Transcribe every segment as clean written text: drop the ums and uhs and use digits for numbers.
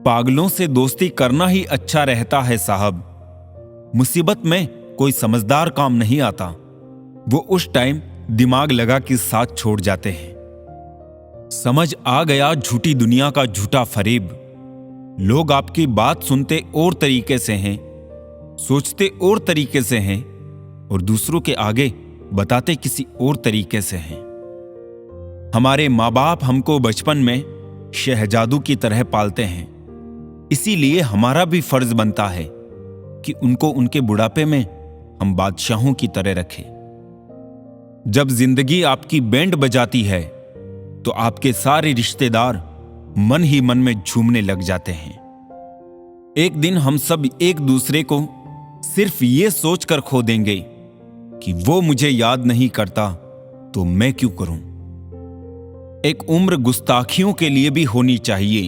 पागलों से दोस्ती करना ही अच्छा रहता है साहब। मुसीबत में कोई समझदार काम नहीं आता, वो उस टाइम दिमाग लगा के साथ छोड़ जाते हैं। समझ आ गया झूठी दुनिया का झूठा फरेब। लोग आपकी बात सुनते और तरीके से हैं, सोचते और तरीके से हैं और दूसरों के आगे बताते किसी और तरीके से हैं। हमारे माँ बाप हमको बचपन में शहजादू की तरह पालते हैं, इसीलिए हमारा भी फर्ज बनता है कि उनको उनके बुढ़ापे में हम बादशाहों की तरह रखें। जब जिंदगी आपकी बैंड बजाती है तो आपके सारे रिश्तेदार मन ही मन में झूमने लग जाते हैं। एक दिन हम सब एक दूसरे को सिर्फ ये सोचकर खो देंगे कि वो मुझे याद नहीं करता तो मैं क्यों करूं। एक उम्र गुस्ताखियों के लिए भी होनी चाहिए।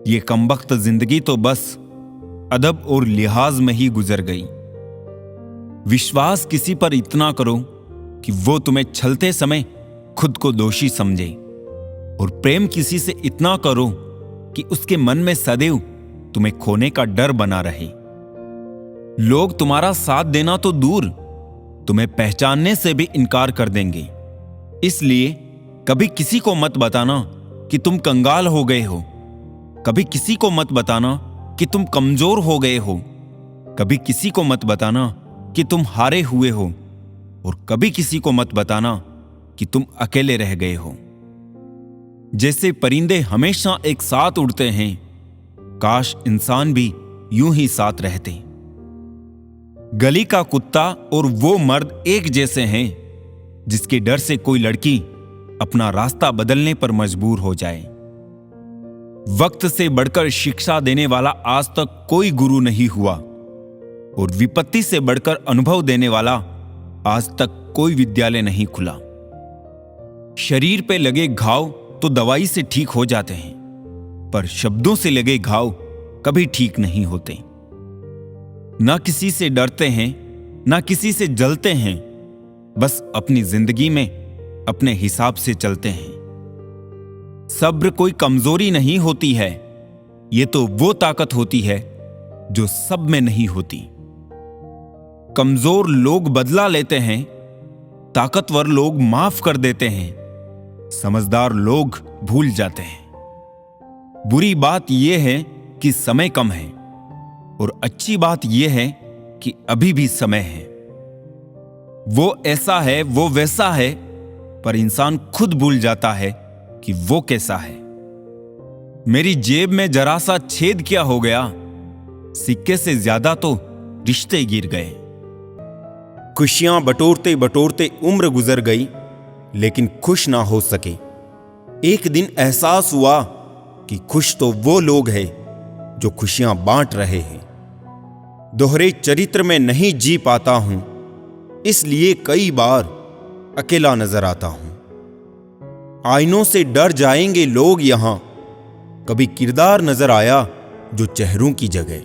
ये कमबख्त जिंदगी तो बस अदब और लिहाज में ही गुजर गई। विश्वास किसी पर इतना करो कि वो तुम्हें छलते समय खुद को दोषी समझे, और प्रेम किसी से इतना करो कि उसके मन में सदैव तुम्हें खोने का डर बना रहे। लोग तुम्हारा साथ देना तो दूर, तुम्हें पहचानने से भी इनकार कर देंगे। इसलिए कभी किसी को मत बताना कि तुम कंगाल हो गए हो, कभी किसी को मत बताना कि तुम कमजोर हो गए हो, कभी किसी को मत बताना कि तुम हारे हुए हो, और कभी किसी को मत बताना कि तुम अकेले रह गए हो। जैसे परिंदे हमेशा एक साथ उड़ते हैं, काश इंसान भी यूं ही साथ रहते। गली का कुत्ता और वो मर्द एक जैसे हैं जिसके डर से कोई लड़की अपना रास्ता बदलने पर मजबूर हो जाए। वक्त से बढ़कर शिक्षा देने वाला आज तक कोई गुरु नहीं हुआ, और विपत्ति से बढ़कर अनुभव देने वाला आज तक कोई विद्यालय नहीं खुला। शरीर पे लगे घाव तो दवाई से ठीक हो जाते हैं, पर शब्दों से लगे घाव कभी ठीक नहीं होते। ना किसी से डरते हैं, ना किसी से जलते हैं, बस अपनी जिंदगी में अपने हिसाब से चलते हैं। सब्र कोई कमजोरी नहीं होती है, ये तो वो ताकत होती है जो सब में नहीं होती। कमजोर लोग बदला लेते हैं, ताकतवर लोग माफ कर देते हैं, समझदार लोग भूल जाते हैं। बुरी बात यह है कि समय कम है, और अच्छी बात यह है कि अभी भी समय है। वो ऐसा है, वो वैसा है, पर इंसान खुद भूल जाता है कि वो कैसा है। मेरी जेब में जरा सा छेद क्या हो गया, सिक्के से ज्यादा तो रिश्ते गिर गए। खुशियां बटोरते बटोरते उम्र गुजर गई, लेकिन खुश ना हो सके। एक दिन एहसास हुआ कि खुश तो वो लोग हैं जो खुशियां बांट रहे हैं। दोहरे चरित्र में नहीं जी पाता हूं, इसलिए कई बार अकेला नजर आता हूं। आईनों से डर जाएंगे लोग यहां, कभी किरदार नजर आया जो चेहरों की जगह।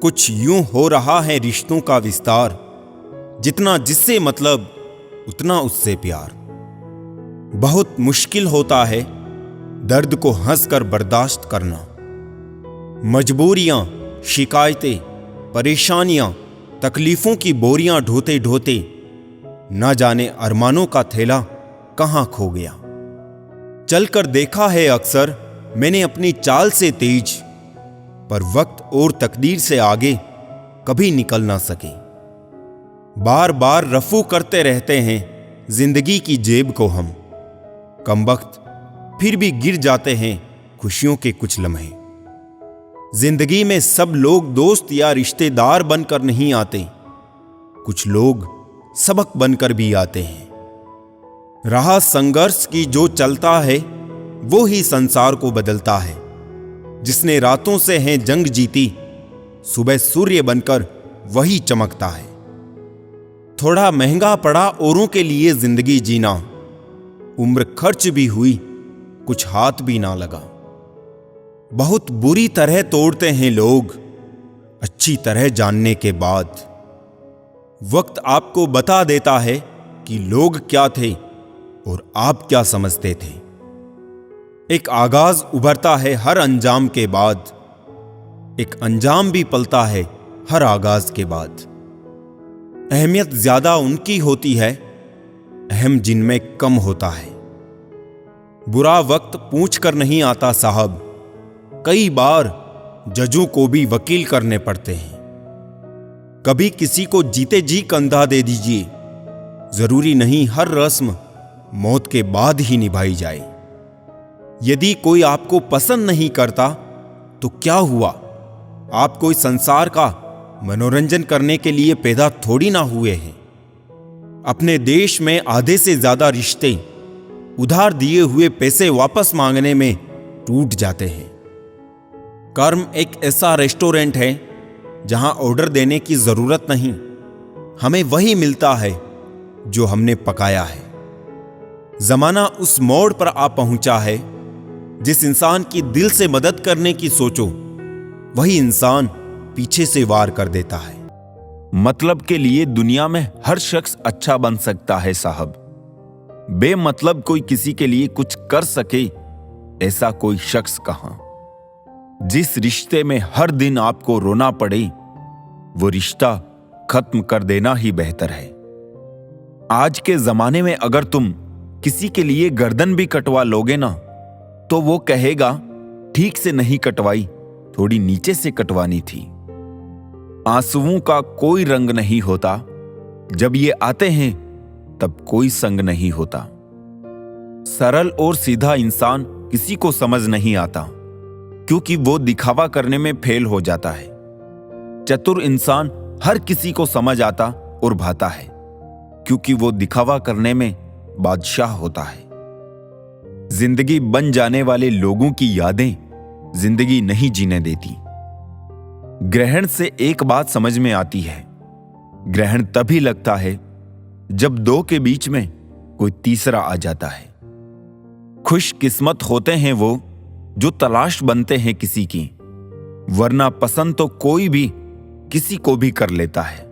कुछ यूं हो रहा है रिश्तों का विस्तार, जितना जिससे मतलब उतना उससे प्यार। बहुत मुश्किल होता है दर्द को हंसकर बर्दाश्त करना। मजबूरियां, शिकायतें, परेशानियां, तकलीफों की बोरियां ढोते ढोते न जाने अरमानों का थैला कहां खो गया। चलकर देखा है अक्सर मैंने अपनी चाल से तेज, पर वक्त और तकदीर से आगे कभी निकल ना सके। बार बार रफू करते रहते हैं जिंदगी की जेब को हम, कमबख्त फिर भी गिर जाते हैं खुशियों के कुछ लम्हे। जिंदगी में सब लोग दोस्त या रिश्तेदार बनकर नहीं आते, कुछ लोग सबक बनकर भी आते हैं। राह संघर्ष की जो चलता है वो ही संसार को बदलता है। जिसने रातों से है जंग जीती, सुबह सूर्य बनकर वही चमकता है। थोड़ा महंगा पड़ा औरों के लिए जिंदगी जीना, उम्र खर्च भी हुई कुछ हाथ भी ना लगा। बहुत बुरी तरह तोड़ते हैं लोग अच्छी तरह जानने के बाद। वक्त आपको बता देता है कि लोग क्या थे और आप क्या समझते थे। एक आगाज उभरता है हर अंजाम के बाद, एक अंजाम भी पलता है हर आगाज के बाद। अहमियत ज्यादा उनकी होती है, अहम जिनमें कम होता है। बुरा वक्त पूछ कर नहीं आता साहब, कई बार जजों को भी वकील करने पड़ते हैं। कभी किसी को जीते जी कंधा दे दीजिए, जरूरी नहीं हर रस्म मौत के बाद ही निभाई जाए। यदि कोई आपको पसंद नहीं करता तो क्या हुआ, आप कोई संसार का मनोरंजन करने के लिए पैदा थोड़ी ना हुए हैं। अपने देश में आधे से ज्यादा रिश्ते उधार दिए हुए पैसे वापस मांगने में टूट जाते हैं। कर्म एक ऐसा रेस्टोरेंट है जहां ऑर्डर देने की जरूरत नहीं, हमें वही मिलता है जो हमने पकाया है। जमाना उस मोड़ पर आ पहुंचा है, जिस इंसान की दिल से मदद करने की सोचो वही इंसान पीछे से वार कर देता है। मतलब के लिए दुनिया में हर शख्स अच्छा बन सकता है साहब, बेमतलब कोई किसी के लिए कुछ कर सके ऐसा कोई शख्स कहां। जिस रिश्ते में हर दिन आपको रोना पड़े वो रिश्ता खत्म कर देना ही बेहतर है। आज के जमाने में अगर तुम किसी के लिए गर्दन भी कटवा लोगे ना तो वो कहेगा ठीक से नहीं कटवाई, थोड़ी नीचे से कटवानी थी। आंसुओं का कोई रंग नहीं होता, जब ये आते हैं तब कोई संग नहीं होता। सरल और सीधा इंसान किसी को समझ नहीं आता, क्योंकि वो दिखावा करने में फेल हो जाता है। चतुर इंसान हर किसी को समझ आता और भाता है, क्योंकि वो दिखावा करने में बादशाह होता है। जिंदगी बन जाने वाले लोगों की यादें जिंदगी नहीं जीने देती। ग्रहण से एक बात समझ में आती है, ग्रहण तभी लगता है जब दो के बीच में कोई तीसरा आ जाता है। खुशकिस्मत होते हैं वो जो तलाश बनते हैं किसी की, वरना पसंद तो कोई भी किसी को भी कर लेता है।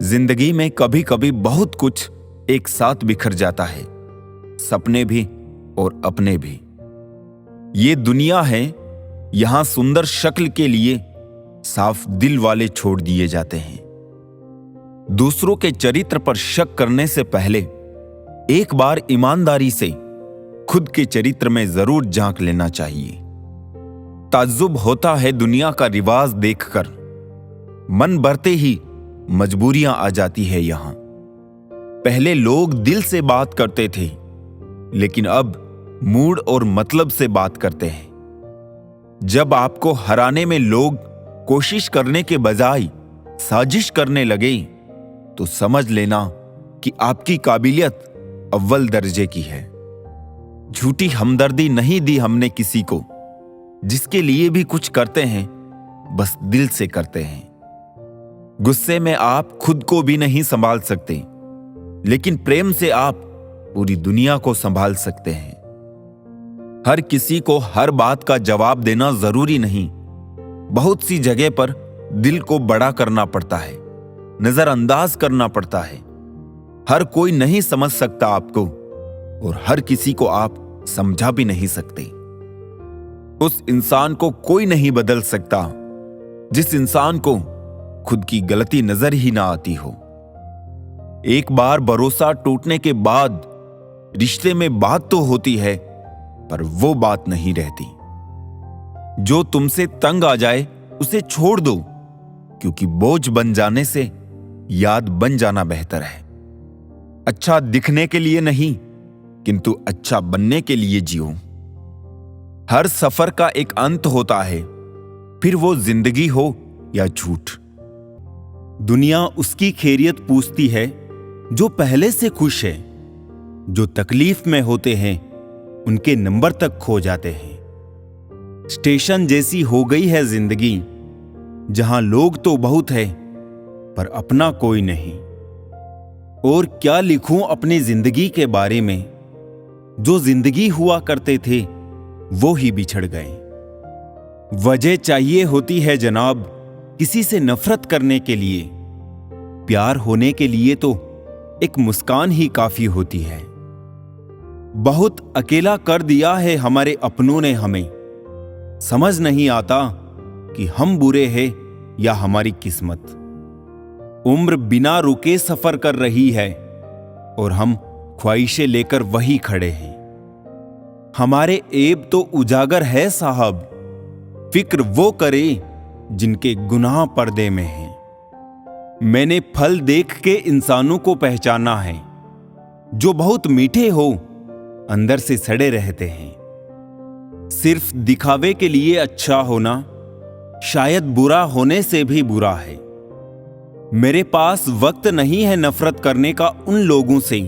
जिंदगी में कभी कभी बहुत कुछ एक साथ बिखर जाता है, सपने भी और अपने भी। ये दुनिया है, यहां सुंदर शक्ल के लिए साफ दिल वाले छोड़ दिए जाते हैं। दूसरों के चरित्र पर शक करने से पहले एक बार ईमानदारी से खुद के चरित्र में जरूर झांक लेना चाहिए। ताज्जुब होता है दुनिया का रिवाज देखकर, मन भरते ही मजबूरियां आ जाती है यहां। पहले लोग दिल से बात करते थे, लेकिन अब मूड और मतलब से बात करते हैं। जब आपको हराने में लोग कोशिश करने के बजाय साजिश करने लगे तो समझ लेना कि आपकी काबिलियत अव्वल दर्जे की है। झूठी हमदर्दी नहीं दी हमने किसी को, जिसके लिए भी कुछ करते हैं बस दिल से करते हैं। गुस्से में आप खुद को भी नहीं संभाल सकते, लेकिन प्रेम से आप पूरी दुनिया को संभाल सकते हैं। हर किसी को हर बात का जवाब देना जरूरी नहीं। बहुत सी जगह पर दिल को बड़ा करना पड़ता है, नजरअंदाज करना पड़ता है। हर कोई नहीं समझ सकता आपको, और हर किसी को आप समझा भी नहीं सकते। उस इंसान को कोई नहीं बदल सकता जिस इंसान को खुद की गलती नजर ही ना आती हो। एक बार भरोसा टूटने के बाद रिश्ते में बात तो होती है, पर वो बात नहीं रहती। जो तुमसे तंग आ जाए उसे छोड़ दो, क्योंकि बोझ बन जाने से याद बन जाना बेहतर है। अच्छा दिखने के लिए नहीं, किंतु अच्छा बनने के लिए जियो। हर सफर का एक अंत होता है, फिर वो जिंदगी हो या झूठ। दुनिया उसकी खैरियत पूछती है जो पहले से खुश है। जो तकलीफ में होते हैं उनके नंबर तक खो जाते हैं। स्टेशन जैसी हो गई है जिंदगी, जहां लोग तो बहुत है पर अपना कोई नहीं। और क्या लिखूं अपनी जिंदगी के बारे में, जो जिंदगी हुआ करते थे वो ही बिछड़ गए। वजह चाहिए होती है जनाब किसी से नफरत करने के लिए, प्यार होने के लिए तो एक मुस्कान ही काफी होती है। बहुत अकेला कर दिया है हमारे अपनों ने हमें। समझ नहीं आता कि हम बुरे हैं या हमारी किस्मत। उम्र बिना रुके सफर कर रही है और हम ख्वाहिशें लेकर वही खड़े हैं। हमारे ऐब तो उजागर है साहब, फिक्र वो करे जिनके गुनाह पर्दे में हैं। मैंने फल देख के इंसानों को पहचाना है, जो बहुत मीठे हो अंदर से सड़े रहते हैं। सिर्फ दिखावे के लिए अच्छा होना शायद बुरा होने से भी बुरा है। मेरे पास वक्त नहीं है नफरत करने का उन लोगों से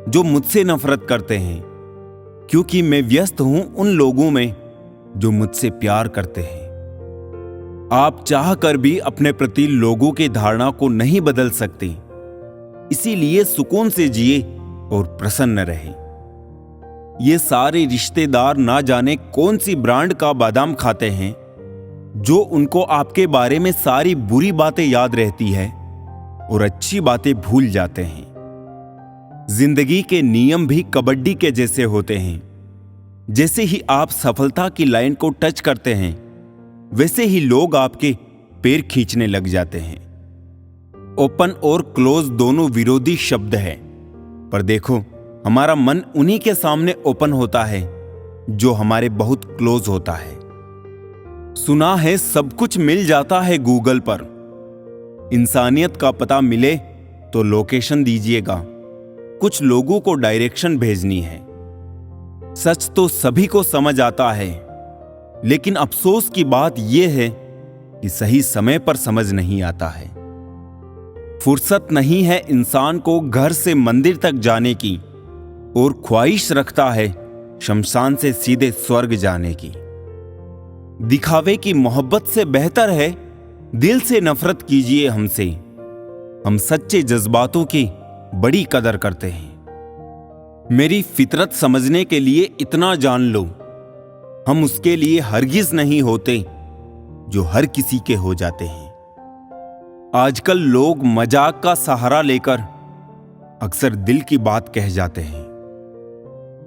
जो मुझसे नफरत करते हैं, क्योंकि मैं व्यस्त हूं उन लोगों में जो मुझसे प्यार करते हैं। आप चाह कर भी अपने प्रति लोगों की धारणा को नहीं बदल सकते, इसीलिए सुकून से जिए और प्रसन्न रहे। ये सारे रिश्तेदार ना जाने कौन सी ब्रांड का बादाम खाते हैं, जो उनको आपके बारे में सारी बुरी बातें याद रहती है और अच्छी बातें भूल जाते हैं। जिंदगी के नियम भी कबड्डी के जैसे होते हैं। जैसे ही आप सफलता की लाइन को टच करते हैं, वैसे ही लोग आपके पैर खींचने लग जाते हैं। ओपन और क्लोज दोनों विरोधी शब्द हैं, पर देखो हमारा मन उन्हीं के सामने ओपन होता है जो हमारे बहुत क्लोज होता है। सुना है सब कुछ मिल जाता है गूगल पर। इंसानियत का पता मिले तो लोकेशन दीजिएगा, कुछ लोगों को डायरेक्शन भेजनी है। सच तो सभी को समझ आता है, लेकिन अफसोस की बात यह है कि सही समय पर समझ नहीं आता है। फुर्सत नहीं है इंसान को घर से मंदिर तक जाने की, और ख्वाहिश रखता है शमशान से सीधे स्वर्ग जाने की। दिखावे की मोहब्बत से बेहतर है दिल से नफरत कीजिए हमसे। हम सच्चे जज्बातों की बड़ी कदर करते हैं। मेरी फितरत समझने के लिए इतना जान लो, हम उसके लिए हरगिज नहीं होते जो हर किसी के हो जाते हैं। आजकल लोग मजाक का सहारा लेकर अक्सर दिल की बात कह जाते हैं।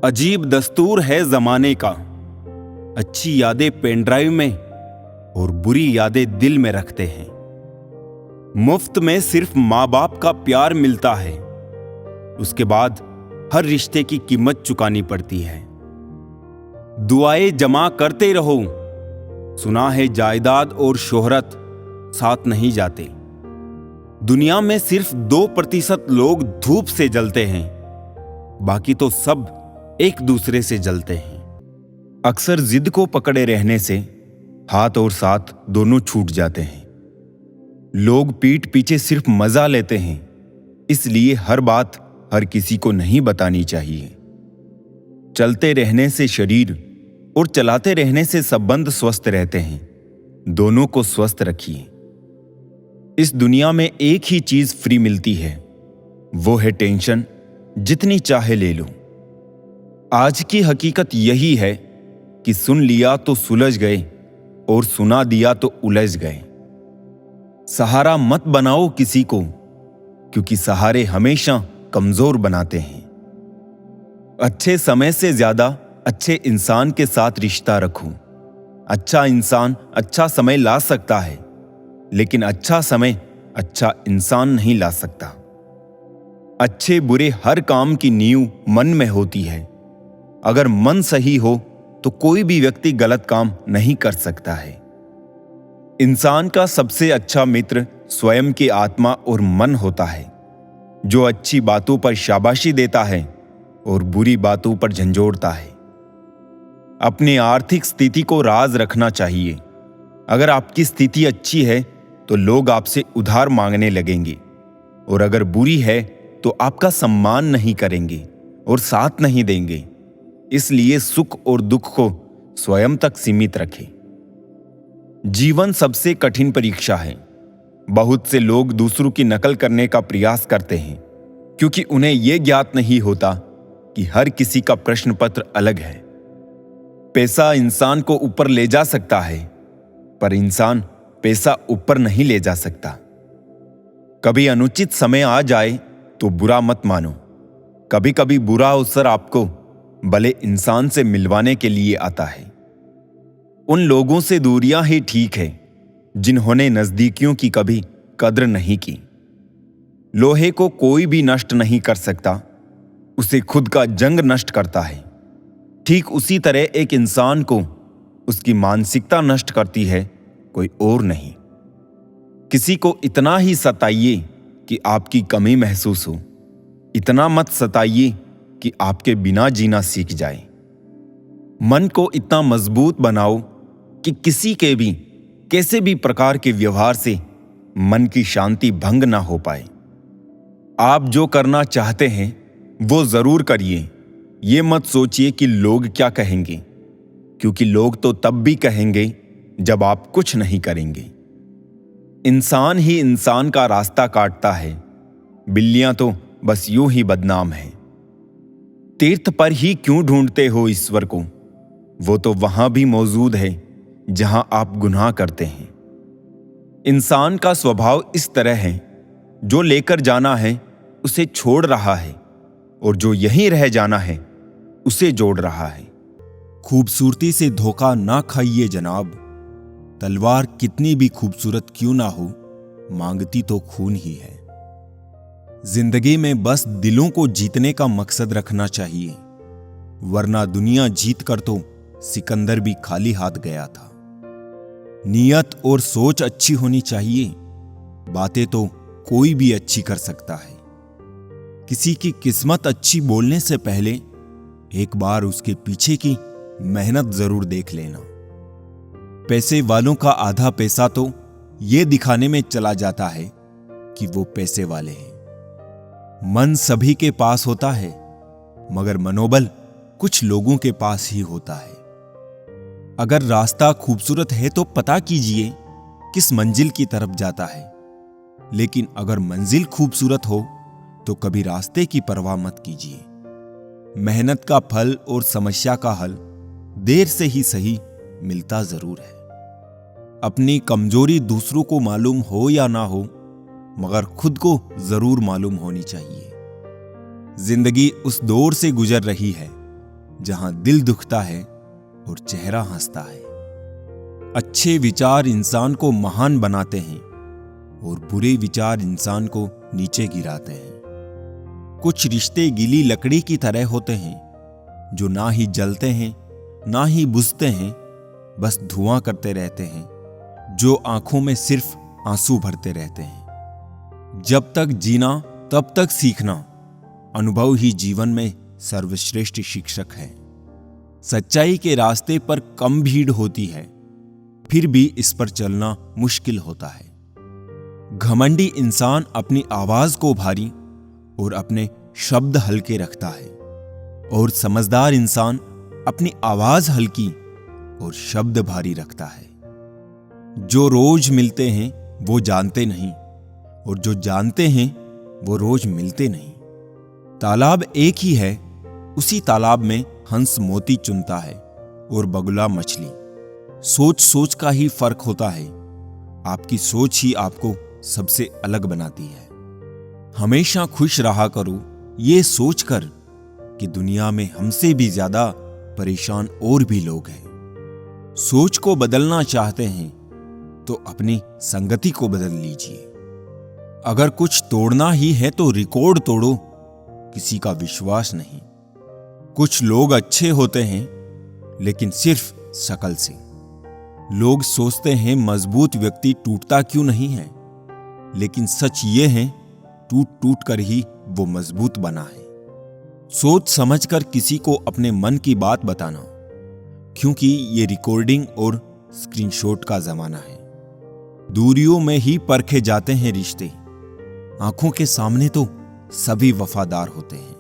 अजीब दस्तूर है जमाने का, अच्छी यादें पेन ड्राइव में और बुरी यादें दिल में रखते हैं। मुफ्त में सिर्फ माँ बाप का प्यार मिलता है, उसके बाद हर रिश्ते की कीमत चुकानी पड़ती है। दुआएं जमा करते रहो, सुना है जायदाद और शोहरत साथ नहीं जाते। दुनिया में सिर्फ 2% लोग धूप से जलते हैं, बाकी तो सब एक दूसरे से जलते हैं। अक्सर जिद को पकड़े रहने से हाथ और साथ दोनों छूट जाते हैं। लोग पीठ पीछे सिर्फ मजा लेते हैं, इसलिए हर बात हर किसी को नहीं बतानी चाहिए। चलते रहने से शरीर और चलाते रहने से संबंध स्वस्थ रहते हैं। दोनों को स्वस्थ रखिए। इस दुनिया में एक ही चीज फ्री मिलती है, वो है टेंशन। जितनी चाहे ले लो। आज की हकीकत यही है कि सुन लिया तो सुलझ गए और सुना दिया तो उलझ गए। सहारा मत बनाओ किसी को, क्योंकि सहारे हमेशा कमजोर बनाते हैं। अच्छे समय से ज्यादा अच्छे इंसान के साथ रिश्ता रखो। अच्छा इंसान अच्छा समय ला सकता है, लेकिन अच्छा समय अच्छा इंसान नहीं ला सकता। अच्छे बुरे हर काम की नींव मन में होती है। अगर मन सही हो तो कोई भी व्यक्ति गलत काम नहीं कर सकता है। इंसान का सबसे अच्छा मित्र स्वयं की आत्मा और मन होता है, जो अच्छी बातों पर शाबाशी देता है और बुरी बातों पर झंझोड़ता है। अपनी आर्थिक स्थिति को राज रखना चाहिए। अगर आपकी स्थिति अच्छी है तो लोग आपसे उधार मांगने लगेंगे, और अगर बुरी है तो आपका सम्मान नहीं करेंगे और साथ नहीं देंगे। इसलिए सुख और दुख को स्वयं तक सीमित रखें। जीवन सबसे कठिन परीक्षा है। बहुत से लोग दूसरों की नकल करने का प्रयास करते हैं, क्योंकि उन्हें यह ज्ञात नहीं होता कि हर किसी का प्रश्न पत्र अलग है। पैसा इंसान को ऊपर ले जा सकता है, पर इंसान पैसा ऊपर नहीं ले जा सकता। कभी अनुचित समय आ जाए तो बुरा मत मानो। कभी कभी बुरा अवसर आपको भले इंसान से मिलवाने के लिए आता है। उन लोगों से दूरियां ही ठीक है जिन्होंने नजदीकियों की कभी कद्र नहीं की। लोहे को कोई भी नष्ट नहीं कर सकता, उसे खुद का जंग नष्ट करता है। ठीक उसी तरह एक इंसान को उसकी मानसिकता नष्ट करती है, कोई और नहीं। किसी को इतना ही सताइए कि आपकी कमी महसूस हो, इतना मत सताइए कि आपके बिना जीना सीख जाए। मन को इतना मजबूत बनाओ कि किसी के भी कैसे भी प्रकार के व्यवहार से मन की शांति भंग ना हो पाए। आप जो करना चाहते हैं वो जरूर करिए। ये मत सोचिए कि लोग क्या कहेंगे, क्योंकि लोग तो तब भी कहेंगे जब आप कुछ नहीं करेंगे। इंसान ही इंसान का रास्ता काटता है, बिल्लियां तो बस यूं ही बदनाम हैं। तीर्थ पर ही क्यों ढूंढते हो ईश्वर को, वो तो वहां भी मौजूद है जहां आप गुनाह करते हैं। इंसान का स्वभाव इस तरह है, जो लेकर जाना है उसे छोड़ रहा है और जो यहीं रह जाना है उसे जोड़ रहा है। खूबसूरती से धोखा ना खाइए जनाब, तलवार कितनी भी खूबसूरत क्यों ना हो, मांगती तो खून ही है। जिंदगी में बस दिलों को जीतने का मकसद रखना चाहिए, वरना दुनिया जीत कर तो सिकंदर भी खाली हाथ गया था। नीयत और सोच अच्छी होनी चाहिए, बातें तो कोई भी अच्छी कर सकता है। किसी की किस्मत अच्छी बोलने से पहले एक बार उसके पीछे की मेहनत जरूर देख लेना। पैसे वालों का आधा पैसा तो ये दिखाने में चला जाता है कि वो पैसे वाले हैं। मन सभी के पास होता है, मगर मनोबल कुछ लोगों के पास ही होता है। अगर रास्ता खूबसूरत है तो पता कीजिए किस मंजिल की तरफ जाता है, लेकिन अगर मंजिल खूबसूरत हो तो कभी रास्ते की परवाह मत कीजिए। मेहनत का फल और समस्या का हल देर से ही सही मिलता जरूर है। अपनी कमजोरी दूसरों को मालूम हो या ना हो, मगर खुद को जरूर मालूम होनी चाहिए। जिंदगी उस दौर से गुजर रही है जहां दिल दुखता है और चेहरा हंसता है। अच्छे विचार इंसान को महान बनाते हैं और बुरे विचार इंसान को नीचे गिराते हैं। कुछ रिश्ते गीली लकड़ी की तरह होते हैं जो ना ही जलते हैं ना ही बुझते हैं, बस धुआं करते रहते हैं, जो आंखों में सिर्फ आंसू भरते रहते हैं। जब तक जीना तब तक सीखना, अनुभव ही जीवन में सर्वश्रेष्ठ शिक्षक है। सच्चाई के रास्ते पर कम भीड़ होती है, फिर भी इस पर चलना मुश्किल होता है। घमंडी इंसान अपनी आवाज को भारी और अपने शब्द हल्के रखता है, और समझदार इंसान अपनी आवाज हल्की और शब्द भारी रखता है। जो रोज मिलते हैं वो जानते नहीं, और जो जानते हैं वो रोज मिलते नहीं। तालाब एक ही है, उसी तालाब में हंस मोती चुनता है और बगुला मछली। सोच सोच का ही फर्क होता है, आपकी सोच ही आपको सबसे अलग बनाती है। हमेशा खुश रहा करो ये सोचकर कि दुनिया में हमसे भी ज्यादा परेशान और भी लोग हैं। सोच को बदलना चाहते हैं तो अपनी संगति को बदल लीजिए। अगर कुछ तोड़ना ही है तो रिकॉर्ड तोड़ो, किसी का विश्वास नहीं। कुछ लोग अच्छे होते हैं लेकिन सिर्फ शकल से। लोग सोचते हैं मजबूत व्यक्ति टूटता क्यों नहीं है, लेकिन सच ये है टूट टूट कर ही वो मजबूत बना है। सोच समझकर किसी को अपने मन की बात बताना, क्योंकि ये रिकॉर्डिंग और स्क्रीनशॉट का जमाना है। दूरियों में ही परखे जाते हैं रिश्ते, आंखों के सामने तो सभी वफादार होते हैं।